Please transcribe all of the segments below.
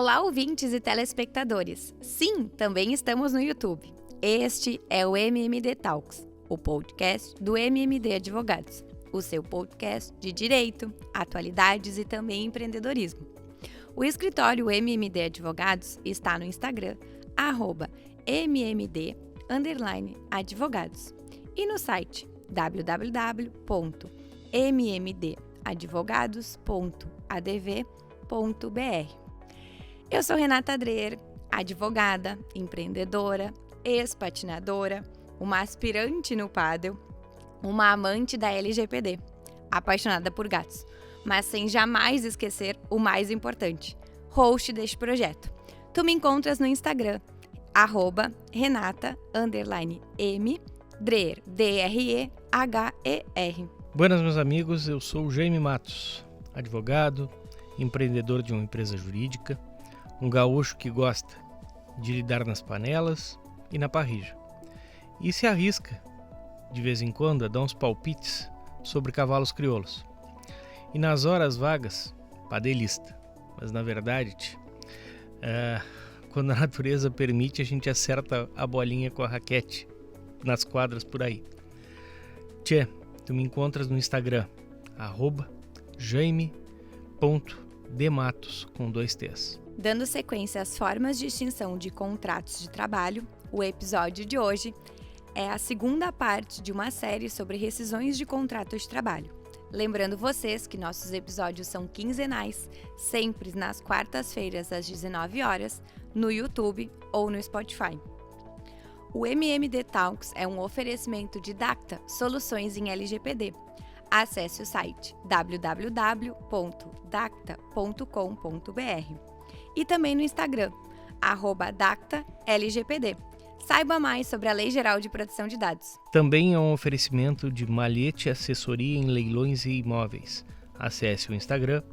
Olá, ouvintes e telespectadores! Sim, também estamos no YouTube. Este é o MMD Talks, o podcast do MMD Advogados, o seu podcast de direito, atualidades e também empreendedorismo. O escritório MMD Advogados está no Instagram, @MMD_advogados e no site www.mmdadvogados.adv.br. Eu sou Renata Dreher, advogada, empreendedora, ex-patinadora, uma aspirante no pádel, uma amante da LGPD, apaixonada por gatos, mas sem jamais esquecer o mais importante, host deste projeto. Tu me encontras no Instagram, @Renata_M Dreher, Dreher. Buenas, meus amigos, eu sou o Jaime Matos, advogado, empreendedor de uma empresa jurídica, um gaúcho que gosta de lidar nas panelas e na parrija. E se arrisca, de vez em quando, a dar uns palpites sobre cavalos crioulos. E nas horas vagas, padelista. Mas na verdade, quando a natureza permite, a gente acerta a bolinha com a raquete nas quadras por aí. Tchê, tu me encontras no Instagram, @jaime.dematos, com 2 T's. Dando sequência às formas de extinção de contratos de trabalho, o episódio de hoje é a segunda parte de uma série sobre rescisões de contratos de trabalho. Lembrando vocês que nossos episódios são quinzenais, sempre nas quartas-feiras às 19 horas, no YouTube ou no Spotify. O MMD Talks é um oferecimento de Dacta Soluções em LGPD. Acesse o site www.dacta.com.br e também no Instagram, @DactaLGPD. Saiba mais sobre a Lei Geral de Proteção de Dados. Também é um oferecimento de Malhete Assessoria em Leilões e Imóveis. Acesse o Instagram,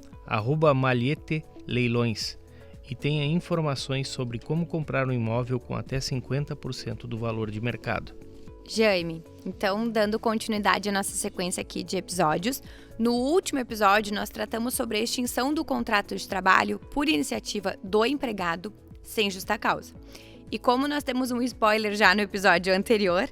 @MalheteLeilões, e tenha informações sobre como comprar um imóvel com até 50% do valor de mercado. Jaime, então, dando continuidade à nossa sequência aqui de episódios, no último episódio nós tratamos sobre a extinção do contrato de trabalho por iniciativa do empregado sem justa causa. E como nós temos um spoiler já no episódio anterior,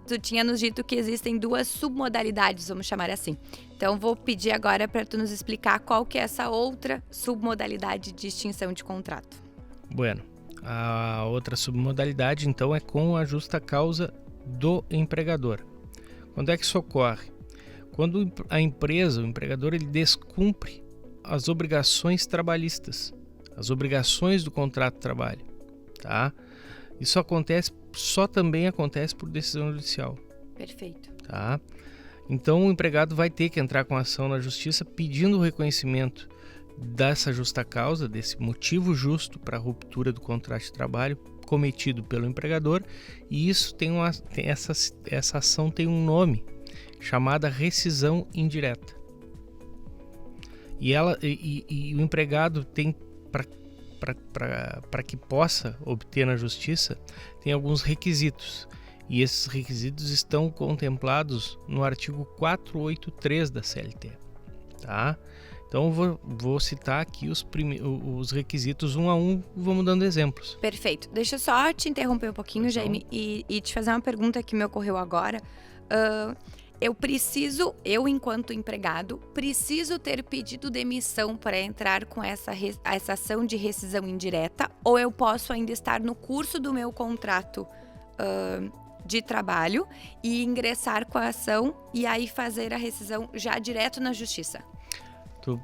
tu tinha nos dito que existem 2 submodalidades, vamos chamar assim. Então, vou pedir agora para tu nos explicar qual que é essa outra submodalidade de extinção de contrato. Bueno, a outra submodalidade, então, é com a justa causa do empregador. Quando é que isso ocorre? Quando a empresa, o empregador, ele descumpre as obrigações trabalhistas, as obrigações do contrato de trabalho, tá? Isso também acontece por decisão judicial. Perfeito. Tá? Então, o empregado vai ter que entrar com ação na justiça pedindo o reconhecimento dessa justa causa, desse motivo justo para a ruptura do contrato de trabalho cometido pelo empregador, e isso essa ação tem um nome, chamada rescisão indireta. E o empregado tem, para que possa obter na justiça, tem alguns requisitos, e esses requisitos estão contemplados no artigo 483 da CLT, tá? Então vou citar aqui os requisitos um a um, vamos dando exemplos. Perfeito. Deixa eu só te interromper um pouquinho, então, Jaime, e te fazer uma pergunta que me ocorreu agora. Eu enquanto empregado, preciso ter pedido demissão para entrar com essa ação de rescisão indireta, ou eu posso ainda estar no curso do meu contrato de trabalho e ingressar com a ação e aí fazer a rescisão já direto na justiça? Tu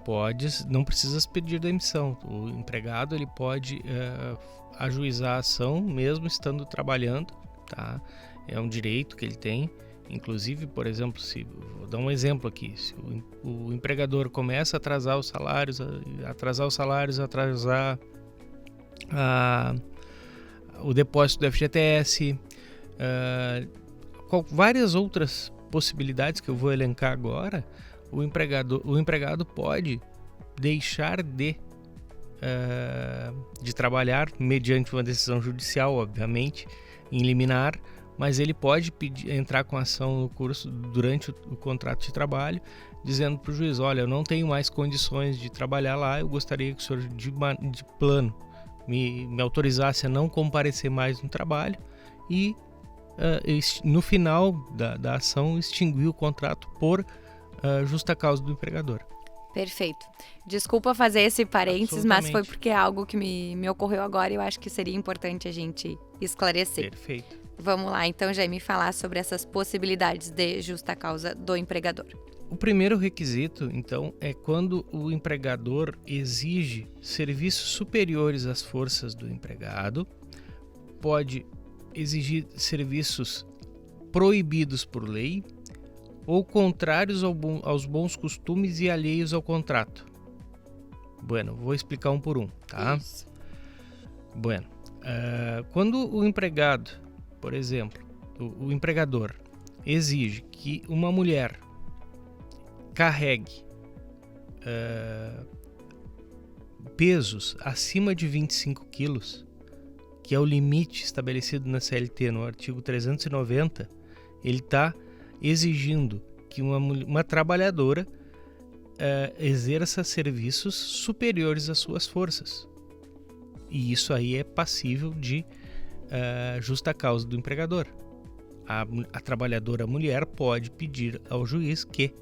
não precisas pedir demissão. O empregado, ele pode ajuizar a ação mesmo estando trabalhando, tá? É um direito que ele tem. Inclusive, por exemplo, vou dar um exemplo aqui, se o empregador começa a atrasar os salários, atrasar o depósito do FGTS, várias outras possibilidades que eu vou elencar agora, o empregado pode deixar de trabalhar mediante uma decisão judicial, obviamente, em liminar, mas ele pode entrar com ação no curso durante o contrato de trabalho, dizendo para o juiz: olha, eu não tenho mais condições de trabalhar lá, eu gostaria que o senhor de plano me autorizasse a não comparecer mais no trabalho e no final da ação extinguir o contrato por justa causa do empregador. Perfeito. Desculpa fazer esse parênteses, mas foi porque é algo que me ocorreu agora e eu acho que seria importante a gente esclarecer. Perfeito. Vamos lá, então, Jaime, falar sobre essas possibilidades de justa causa do empregador. O primeiro requisito, então, é quando o empregador exige serviços superiores às forças do empregado, pode exigir serviços proibidos por lei ou contrários aos bons costumes e alheios ao contrato. Bueno, vou explicar um por um, tá? Isso. Bueno, quando o empregado, por exemplo, o empregador exige que uma mulher carregue pesos acima de 25 quilos, que é o limite estabelecido na CLT no artigo 390, ele está exigindo que uma trabalhadora exerça serviços superiores às suas forças. E isso aí é passível de justa causa do empregador. A trabalhadora mulher pode pedir ao juiz que,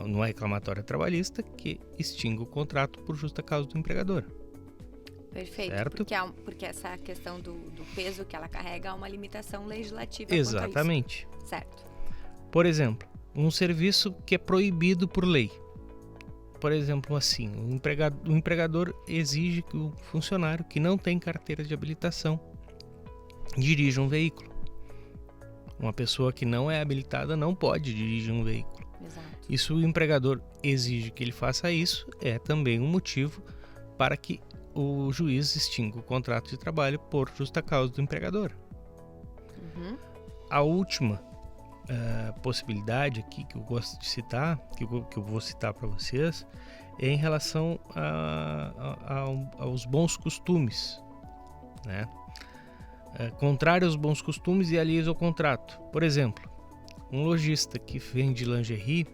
numa reclamatória trabalhista, que extinga o contrato por justa causa do empregador. Perfeito, certo? Porque essa questão do peso que ela carrega é uma limitação legislativa. Exatamente. Quanto a isso. Certo. Por exemplo, um serviço que é proibido por lei. Por exemplo, assim, o empregador exige que o funcionário que não tem carteira de habilitação dirija um veículo. Uma pessoa que não é habilitada não pode dirigir um veículo. Exato. E se o empregador exige que ele faça isso, é também um motivo para que o juiz extinga o contrato de trabalho por justa causa do empregador. Uhum. A última possibilidade aqui que eu gosto de citar, que eu vou citar para vocês, é em relação aos bons costumes, né? Contrário aos bons costumes e alheios ao contrato. Por exemplo, um lojista que vende lingerie,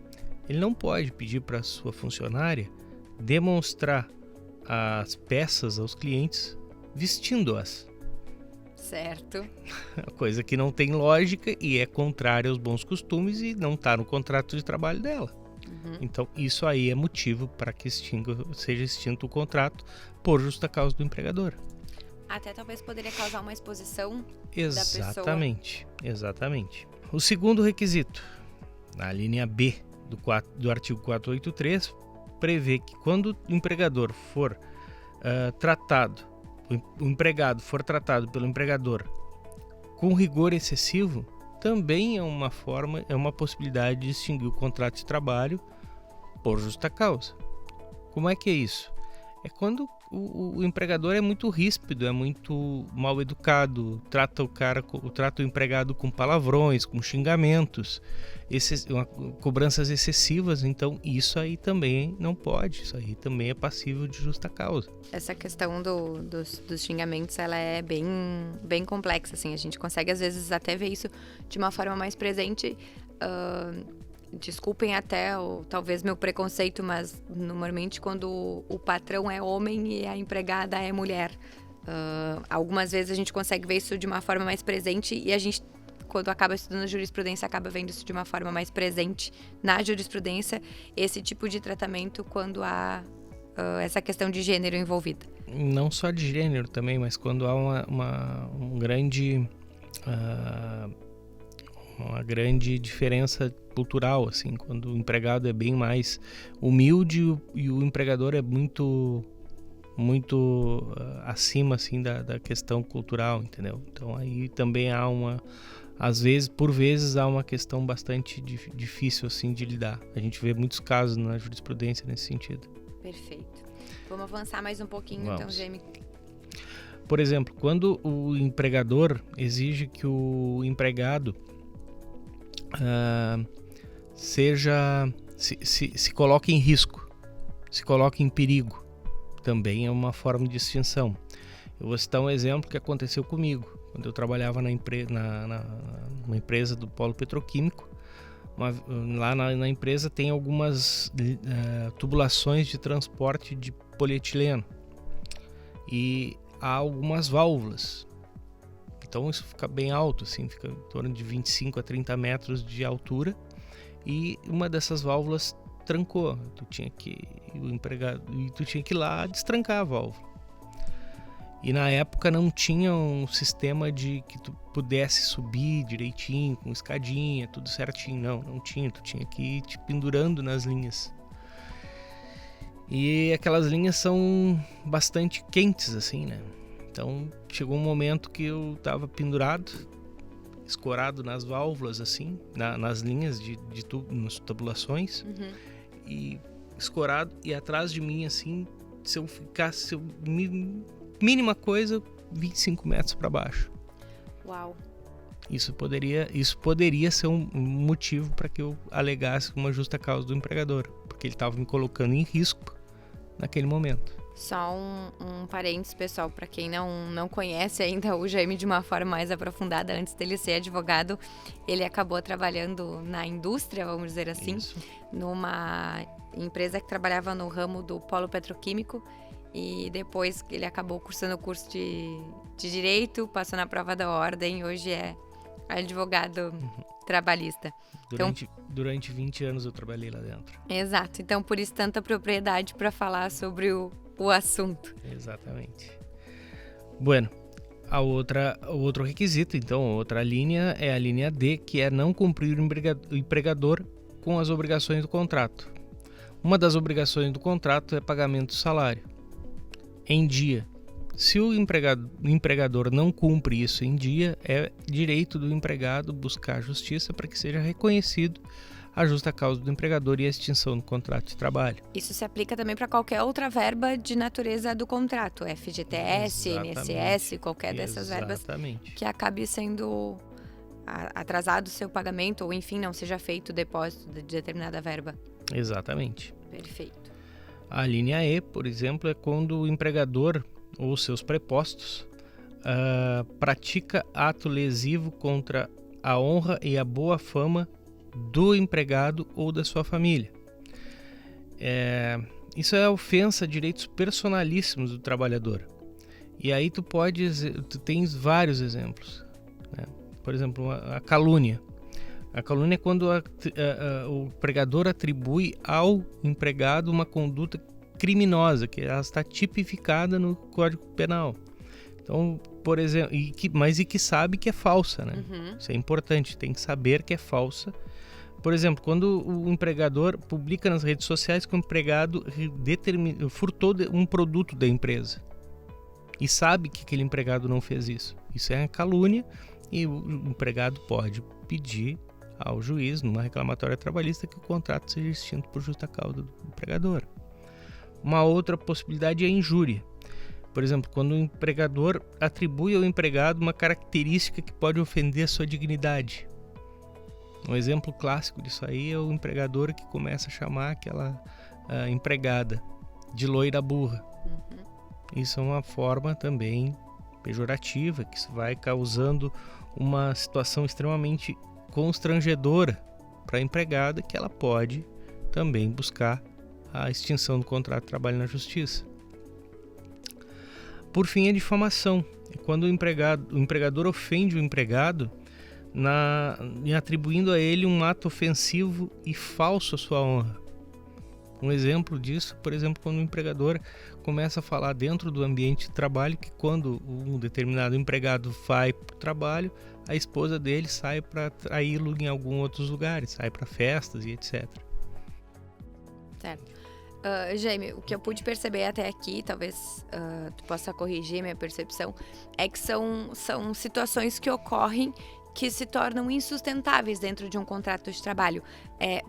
ele não pode pedir para sua funcionária demonstrar as peças aos clientes vestindo-as. Certo. Coisa que não tem lógica e é contrária aos bons costumes e não está no contrato de trabalho dela. Uhum. Então, isso aí é motivo para que seja extinto o contrato por justa causa do empregador. Até talvez poderia causar uma exposição Exatamente, da pessoa. exatamente. O segundo requisito, na linha B do artigo 483, prevê que quando o empregador for o empregado for tratado pelo empregador com rigor excessivo, também é uma possibilidade de extinguir o contrato de trabalho por justa causa. Como é que é isso? É quando o empregador é muito ríspido, é muito mal educado, trata o empregado com palavrões, com xingamentos, cobranças excessivas. Então isso aí também não pode, isso aí também é passível de justa causa. Essa questão dos xingamentos, ela é bem complexa, assim, a gente consegue às vezes até ver isso de uma forma mais presente. Desculpem até talvez meu preconceito, mas normalmente quando o patrão é homem e a empregada é mulher, algumas vezes a gente consegue ver isso de uma forma mais presente e a gente, quando acaba estudando jurisprudência, acaba vendo isso de uma forma mais presente na jurisprudência, esse tipo de tratamento quando há essa questão de gênero envolvida. Não só de gênero também, mas quando há uma grande diferença cultural, assim, quando o empregado é bem mais humilde e o empregador é muito acima, assim, da questão cultural, entendeu? Então aí também há por vezes há uma questão bastante difícil, assim, de lidar. A gente vê muitos casos na jurisprudência nesse sentido. Perfeito. Vamos avançar mais um pouquinho, então, Jaime. Por exemplo, quando o empregador exige que o empregado se coloque em risco, se coloque em perigo, também é uma forma de extinção. Eu vou citar um exemplo que aconteceu comigo. quando eu trabalhava numa empresa do polo petroquímico. Lá na empresa tem algumas tubulações de transporte de polietileno e há algumas válvulas. Então isso fica bem alto, assim, fica em torno de 25 a 30 metros de altura, e uma dessas válvulas trancou. Tu tinha que ir lá destrancar a válvula. E na época não tinha um sistema de que tu pudesse subir direitinho, com escadinha, tudo certinho. Não tinha. Tu tinha que ir te pendurando nas linhas. E aquelas linhas são bastante quentes, assim, né? Então chegou um momento que eu estava pendurado, escorado nas válvulas, assim, nas linhas nas tubulações, e escorado, e atrás de mim, assim, se eu ficasse, mínima coisa, 25 metros para baixo. Uau! Isso poderia ser um motivo para que eu alegasse uma justa causa do empregador, porque ele estava me colocando em risco naquele momento. Só um parênteses, pessoal, para quem não conhece ainda o Jaime de uma forma mais aprofundada, antes dele ser advogado, ele acabou trabalhando na indústria, vamos dizer assim, numa empresa que trabalhava no ramo do polo petroquímico, e depois ele acabou cursando o curso de Direito, passou na prova da ordem, hoje é advogado trabalhista. Durante 20 anos eu trabalhei lá dentro. Exato, então por isso tanta propriedade para falar sobre o assunto. Exatamente. Bueno, o outro requisito, então, a outra linha é a linha D, que é não cumprir o empregador com as obrigações do contrato. Uma das obrigações do contrato é pagamento do salário em dia. Se o empregador não cumpre isso em dia, é direito do empregado buscar a justiça para que seja reconhecido a justa causa do empregador e a extinção do contrato de trabalho. Isso se aplica também para qualquer outra verba de natureza do contrato, FGTS, INSS, qualquer dessas verbas que acabe sendo atrasado o seu pagamento ou, enfim, não seja feito o depósito de determinada verba. Exatamente. Perfeito. A linha E, por exemplo, é quando o empregador ou seus prepostos pratica ato lesivo contra a honra e a boa fama do empregado ou da sua família. Isso é ofensa a direitos personalíssimos do trabalhador. E aí tu tens vários exemplos, né? Por exemplo, a calúnia. A calúnia é quando o empregador atribui ao empregado uma conduta criminosa, que ela está tipificada no Código Penal. Então, por exemplo, mas que sabe que é falsa, né? Isso é importante, tem que saber que é falsa. Por exemplo, quando o empregador publica nas redes sociais que o empregado furtou um produto da empresa e sabe que aquele empregado não fez isso. Isso é calúnia e o empregado pode pedir ao juiz, numa reclamatória trabalhista, que o contrato seja extinto por justa causa do empregador. Uma outra possibilidade é a injúria. Por exemplo, quando o empregador atribui ao empregado uma característica que pode ofender a sua dignidade. Um exemplo clássico disso aí é o empregador que começa a chamar aquela empregada de loira burra. Isso é uma forma também pejorativa, que vai causando uma situação extremamente constrangedora para a empregada, que ela pode também buscar a extinção do contrato de trabalho na justiça. Por fim, a difamação. É quando o empregador ofende o empregado atribuindo a ele um ato ofensivo e falso à sua honra. Um exemplo disso, por exemplo, quando o empregador começa a falar dentro do ambiente de trabalho que quando um determinado empregado vai para o trabalho, a esposa dele sai para traí-lo em alguns outros lugares, sai para festas e etc. Certo. Jaime, o que eu pude perceber até aqui, talvez tu possa corrigir minha percepção, é que são situações que ocorrem que se tornam insustentáveis dentro de um contrato de trabalho.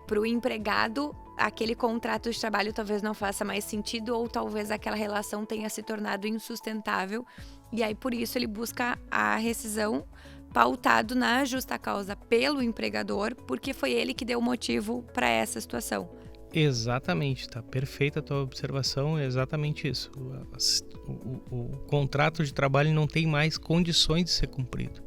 Para o empregado, aquele contrato de trabalho talvez não faça mais sentido ou talvez aquela relação tenha se tornado insustentável e aí por isso ele busca a rescisão pautado na justa causa pelo empregador, porque foi ele que deu motivo para essa situação. Exatamente, tá perfeita a tua observação, é exatamente isso. O contrato de trabalho não tem mais condições de ser cumprido.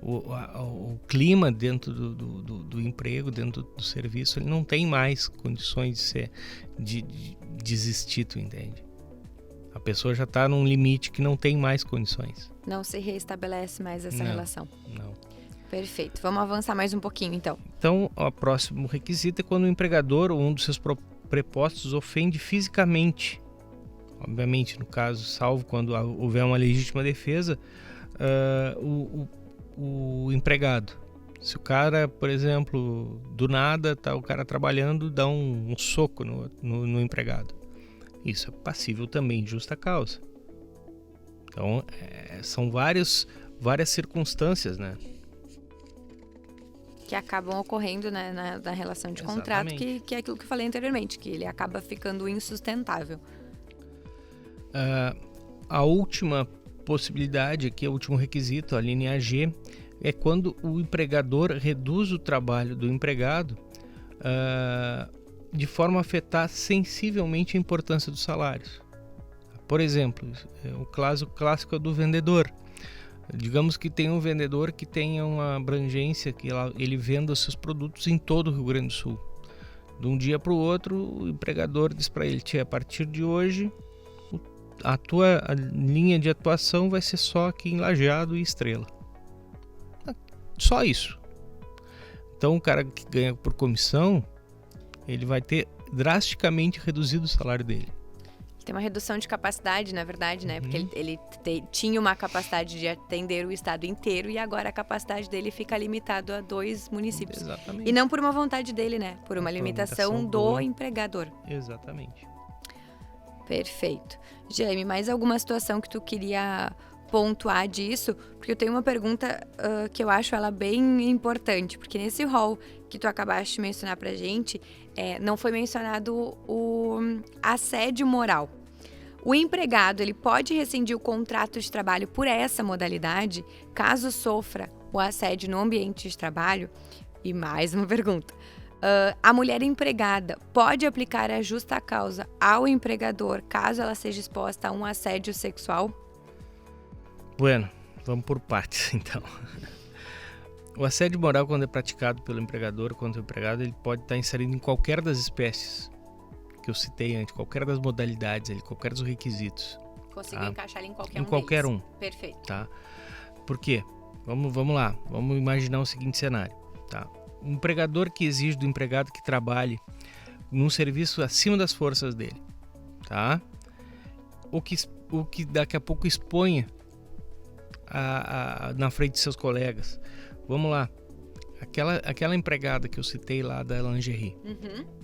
O clima dentro do emprego, dentro do serviço, ele não tem mais condições de existir, tu entende? A pessoa já está num limite que não tem mais condições. Não se reestabelece mais essa relação. Não. Perfeito. Vamos avançar mais um pouquinho, então. Então, o próximo requisito é quando o empregador ou um dos seus prepostos ofende fisicamente. Obviamente, no caso, salvo quando houver uma legítima defesa, o empregado. Se o cara, por exemplo, do nada, tá o cara trabalhando, dá um soco no empregado. Isso é passível também de justa causa. Então, são várias circunstâncias, né? Que acabam ocorrendo, né, na relação de contrato, que é aquilo que eu falei anteriormente, que ele acaba ficando insustentável. A última possibilidade aqui, o último requisito, a linha G, é quando o empregador reduz o trabalho do empregado de forma a afetar sensivelmente a importância dos salários. Por exemplo, o caso clássico é do vendedor. Digamos que tem um vendedor que tenha uma abrangência, que ele venda os seus produtos em todo o Rio Grande do Sul. De um dia para o outro, o empregador diz para ele: a partir de hoje, a tua linha de atuação vai ser só aqui em Lajeado e Estrela. Só isso. Então o cara que ganha por comissão, ele vai ter drasticamente reduzido o salário dele. Tem uma redução de capacidade, na verdade, né? Porque ele tinha uma capacidade de atender o estado inteiro e agora a capacidade dele fica limitada a 2 municípios. Exatamente. E não por uma vontade dele, né? Por uma limitação do empregador. Exatamente. Perfeito. Jaime, mais alguma situação que tu queria pontuar disso? Porque eu tenho uma pergunta que eu acho ela bem importante, porque nesse rol que tu acabaste de mencionar pra gente, não foi mencionado o assédio moral. O empregado, ele pode rescindir o contrato de trabalho por essa modalidade, caso sofra o assédio no ambiente de trabalho? E mais uma pergunta. A mulher empregada pode aplicar a justa causa ao empregador caso ela seja exposta a um assédio sexual? Bueno, vamos por partes, então. O assédio moral, quando é praticado pelo empregador contra o empregado, ele pode estar inserido em qualquer das espécies que eu citei antes, qualquer das modalidades, qualquer dos requisitos. Conseguiu encaixar ele em em qualquer deles. um. Perfeito. Tá? Por quê? Vamos lá, vamos imaginar o seguinte cenário. Tá? Um empregador que exige do empregado que trabalhe num serviço acima das forças dele. Tá? O que daqui a pouco exponha na frente de seus colegas. Vamos lá. Aquela empregada que eu citei lá da lingerie.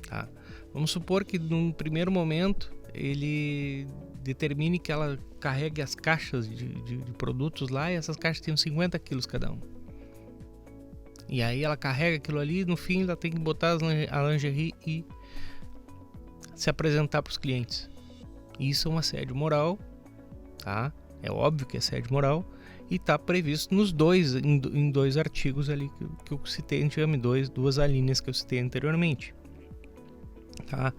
Tá? Vamos supor que num primeiro momento ele determine que ela carregue as caixas de produtos lá e essas caixas tenham 50 quilos cada um. E aí ela carrega aquilo ali e no fim ela tem que botar a lingerie e se apresentar para os clientes. Isso é um assédio moral, tá? É óbvio que é assédio moral e está previsto em dois artigos ali que eu citei anteriormente, duas alíneas que eu citei anteriormente, tá?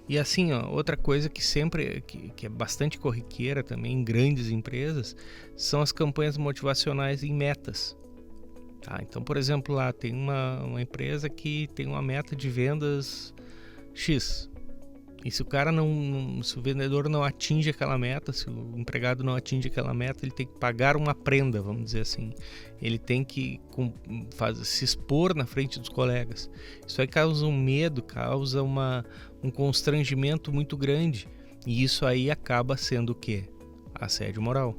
E assim, outra coisa que sempre que é bastante corriqueira também em grandes empresas são as campanhas motivacionais em metas. Tá? Então, por exemplo, lá tem uma empresa que tem uma meta de vendas X. E se se o vendedor não atinge aquela meta, se o empregado não atinge aquela meta, ele tem que pagar uma prenda, vamos dizer assim. Ele tem que se expor na frente dos colegas. Isso aí causa um medo, causa um constrangimento muito grande. E isso aí acaba sendo o quê? Assédio moral.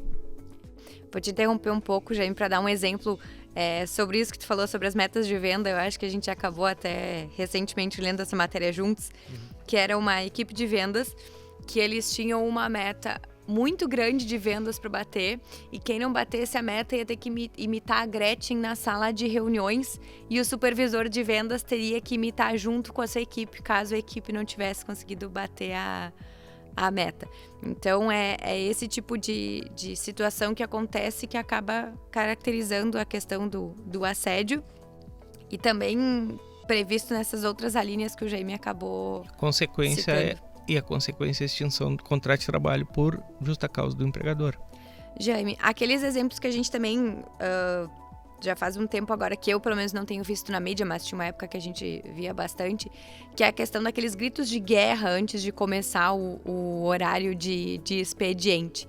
Vou te interromper um pouco, Jaime, para dar um exemplo sobre isso que tu falou, sobre as metas de venda. Eu acho que a gente acabou até recentemente lendo essa matéria juntos, que era uma equipe de vendas, que eles tinham uma meta muito grande de vendas para bater, e quem não batesse a meta ia ter que imitar a Gretchen na sala de reuniões, e o supervisor de vendas teria que imitar junto com a sua equipe, caso a equipe não tivesse conseguido bater a meta. Então é esse tipo de situação que acontece, que acaba caracterizando a questão do assédio. E também previsto nessas outras alíneas que o Jaime acabou consequência citando. A consequência é a extinção do contrato de trabalho por justa causa do empregador. Jaime, aqueles exemplos que a gente também já faz um tempo agora, que eu pelo menos não tenho visto na mídia, mas tinha uma época que a gente via bastante, que é a questão daqueles gritos de guerra antes de começar o horário de expediente.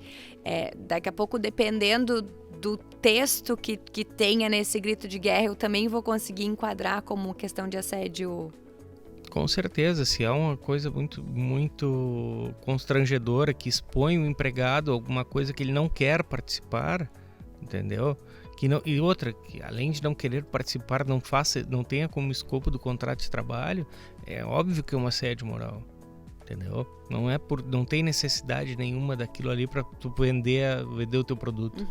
Daqui a pouco, dependendo do texto que tenha nesse grito de guerra, eu também vou conseguir enquadrar como questão de assédio. Com certeza, se há uma coisa muito, muito constrangedora que expõe o empregado a alguma coisa que ele não quer participar, entendeu? E outra, que além de não querer participar, não tenha como escopo do contrato de trabalho, é óbvio que é um assédio moral, entendeu? Não tem necessidade nenhuma daquilo ali para tu vender o teu produto,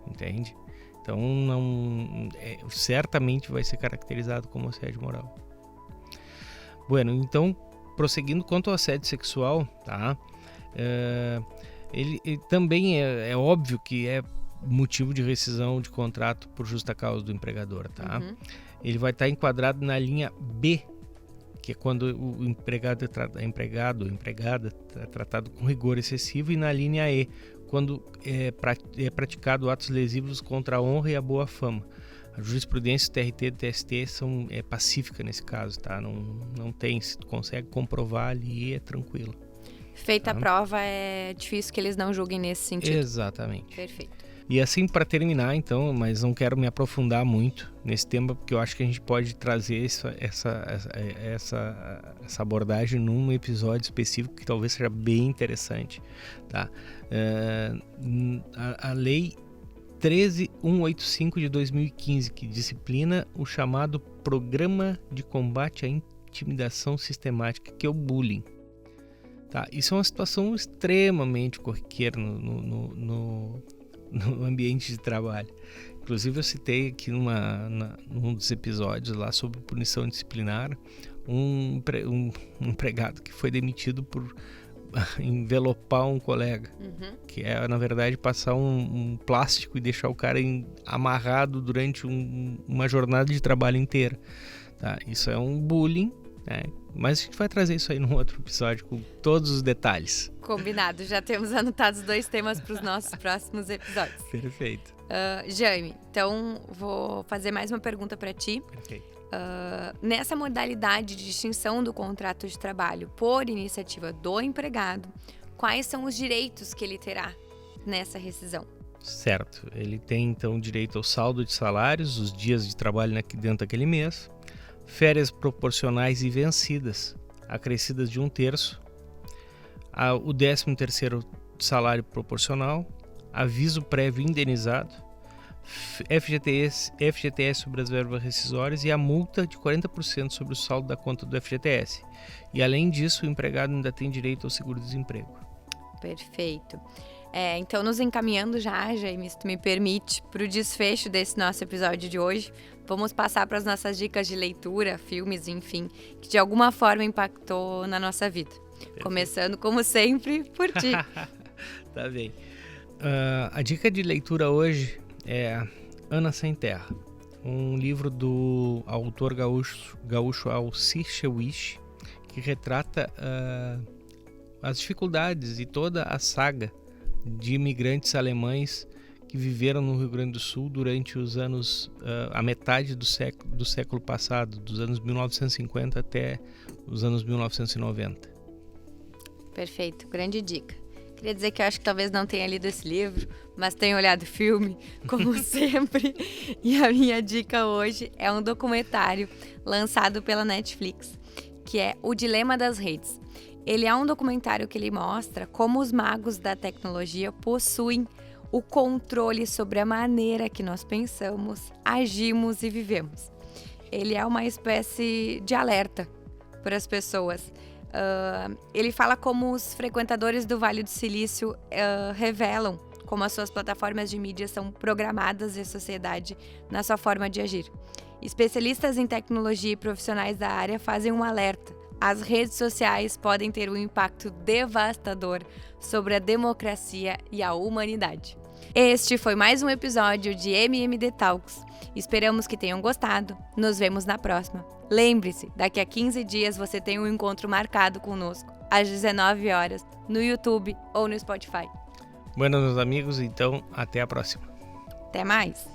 entende? Então certamente vai ser caracterizado como assédio moral. Bueno, então, prosseguindo quanto ao assédio sexual, tá? Ele também é óbvio que é motivo de rescisão de contrato por justa causa do empregador, tá? Ele vai estar enquadrado na linha B, que é quando o empregado ou empregada é tratado com rigor excessivo, e na linha E, quando é praticado atos lesivos contra a honra e a boa fama. A jurisprudência do TRT e do TST é pacífica nesse caso, tá? Não tem, se tu consegue comprovar ali, é tranquilo. Feita a prova, é difícil que eles não julguem nesse sentido. Exatamente. Perfeito. E assim, para terminar, então, mas não quero me aprofundar muito nesse tema, porque eu acho que a gente pode trazer essa abordagem num episódio específico que talvez seja bem interessante, tá? A lei 13185 de 2015, que disciplina o chamado Programa de Combate à Intimidação Sistemática, que é o bullying. Tá? Isso é uma situação extremamente corriqueira no ambiente de trabalho. Inclusive eu citei aqui num dos episódios lá sobre punição disciplinar um empregado que foi demitido por envelopar um colega, que é na verdade passar um plástico e deixar o cara amarrado durante uma jornada de trabalho inteira, tá? Isso é um bullying, né? Mas a gente vai trazer isso aí num outro episódio com todos os detalhes. Combinado, já temos anotados 2 temas para os nossos próximos episódios. Perfeito. Jaime, então vou fazer mais uma pergunta para ti. Perfeito. Nessa modalidade de extinção do contrato de trabalho por iniciativa do empregado, quais são os direitos que ele terá nessa rescisão? Certo, ele tem então direito ao saldo de salários, os dias de trabalho dentro daquele mês, férias proporcionais e vencidas, acrescidas de 1/3, o 13º salário proporcional, aviso prévio indenizado, FGTS sobre as verbas rescisórias e a multa de 40% sobre o saldo da conta do FGTS. E além disso, o empregado ainda tem direito ao seguro-desemprego. Perfeito. Então, nos encaminhando já, Jaime, se tu me permite, para o desfecho desse nosso episódio de hoje, vamos passar para as nossas dicas de leitura, filmes, enfim, que de alguma forma impactou na nossa vida. Perfeito. Começando, como sempre, por ti. Tá bem. A dica de leitura hoje é Ana Sem Terra, um livro do autor gaúcho Alcir Chewich, que retrata as dificuldades e toda a saga de imigrantes alemães que viveram no Rio Grande do Sul durante os anos, a metade do século passado, dos anos 1950 até os anos 1990. Perfeito, grande dica. Queria dizer que eu acho que talvez não tenha lido esse livro, mas tenho olhado o filme, como sempre. E a minha dica hoje é um documentário lançado pela Netflix, que é O Dilema das Redes. Ele é um documentário que ele mostra como os magos da tecnologia possuem o controle sobre a maneira que nós pensamos, agimos e vivemos. Ele é uma espécie de alerta para as pessoas. Ele fala como os frequentadores do Vale do Silício revelam como as suas plataformas de mídia são programadas e a sociedade na sua forma de agir. Especialistas em tecnologia e profissionais da área fazem um alerta. As redes sociais podem ter um impacto devastador sobre a democracia e a humanidade. Este foi mais um episódio de MMD Talks. Esperamos que tenham gostado. Nos vemos na próxima. Lembre-se, daqui a 15 dias você tem um encontro marcado conosco, às 19 horas, no YouTube ou no Spotify. Bueno, meus amigos, então até a próxima. Até mais!